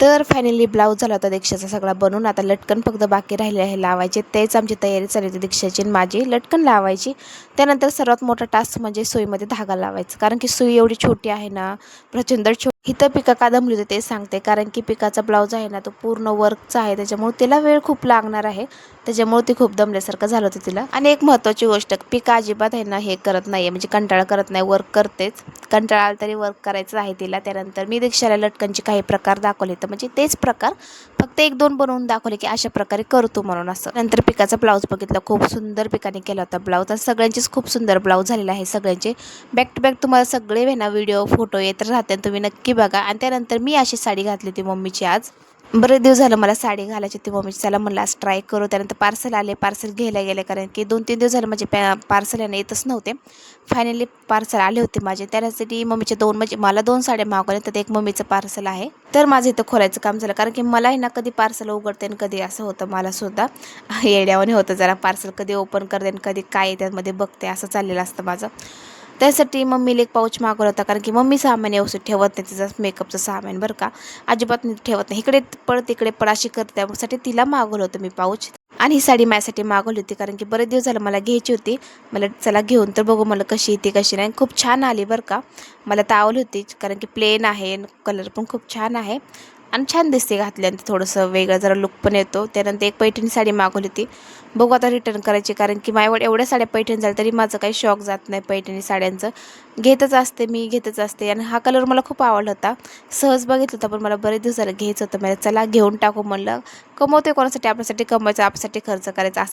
तर finally blouse झाला होता दीक्षाचा सगळा बनवून. आता लटकन फक्त बाकी राहिले आहे लावायचे. तेच आमची तयारी चालली होती दीक्षाची आणि माझी लटकन लावायची. त्यानंतर सर्वात मोठा टास्क म्हणजे सुईमध्ये धागा लावायचा, कारण की सुई एवढी छोटी आहे ना, प्रचंड इथं पिका का दमली होती ते सांगते. कारण की पिकाचा ब्लाऊज आहे ना तो पूर्ण वर्कचा आहे, त्याच्यामुळे तिला वेळ खूप लागणार आहे. त्याच्यामुळे ती खूप दमल्यासारखं झालं होतं तिला. आणि एक महत्त्वाची गोष्ट, पिका अजिबात आहे ना हे करत नाही आहे, म्हणजे कंटाळा करत नाही, वर्क करतेच. कंटाळा आला तरी वर्क करायचं आहे तिला. त्यानंतर मी दीक्षाला लटकनचे काही प्रकार दाखवले, तर म्हणजे तेच प्रकार फक्त 1-2 बनवून दाखवले की अशा प्रकारे करतो म्हणून असं. नंतर पिकाचा ब्लाऊज बघितला, खूप सुंदर पिकाने केला होता ब्लाऊज. आणि सगळ्यांचेच खूप सुंदर ब्लाऊज झालेले आहे सगळ्यांचे. बॅक टू बॅक तुम्हाला सगळे आहे ना व्हिडिओ फोटो येत राहते, तुम्ही नक्की बघा. आणि त्यानंतर मी अशी साडी घातली होती मम्मीची आज. बरेच दिवस झालं मला साडी घालायची होती मम्मीची, चला म्हणलं आज ट्राय करू. त्यानंतर पार्सल आले, पार्सल घ्यायला गेले, कारण की 2-3 दिवस झालं म्हणजे पार्सल याने येतच नव्हते. फायनली पार्सल आले होते माझे. त्यासाठी मम्मीचे 2 म्हणजे मला 2 साड्या मागवल्या, तर एक मम्मीचं पार्सल आहे. तर माझं इथं खोलायचं काम झालं, कारण की मलाही ना कधी पार्सल उघडते आणि कधी असं होतं मला सुद्धा येड्यावाने होतं जरा. पार्सल कधी ओपन करते आणि कधी काय त्यामध्ये बघते, असं चाललेलं असतं माझं. त्यासाठी मम्मीला एक पाऊच मागवला होता, कारण की मम्मी सामान व्यवस्थित ठेवत नाही, तिचं मेकअपचं सामान बरं का, अजिबात नाही ठेवत नाही. इकडे पळ तिकडे पळ अशी करते, त्यासाठी तिला मागवलं होतं मी पाऊच. आणि ही साडी माझ्यासाठी मागवली होती, कारण की बरेच दिवस झालं मला घ्यायची होती. मला चला घेऊन तर बघू मला कशी येते कशी नाही. खूप छान आली बरं का, मला तर आवडली होती, कारण की प्लेन आहे, कलर पण खूप छान आहे आणि छान दिसते घातल्यानंतर, थोडंसं वेगळं जरा लुक पण येतो. त्यानंतर एक पैठणी साडी मागवली होती, बघू आता रिटर्न करायची, कारण की माझ्याकडे एवढ्या साड्या पैठणी झाल्या तरी माझं काही शॉक जात नाही पैठणी साड्यांचं. घेतच असते मी, घेतच असते. आणि हा कलर मला खूप आवडला होता, सहज बघितलं होतं, पण मला बरेच दिवस झालं घ्यायचं होतं. मला चला घेऊन टाकू म्हणलं, कमवते कोणासाठी, आपल्यासाठी कमवायचं, आपल्यासाठी खर्च करायचा.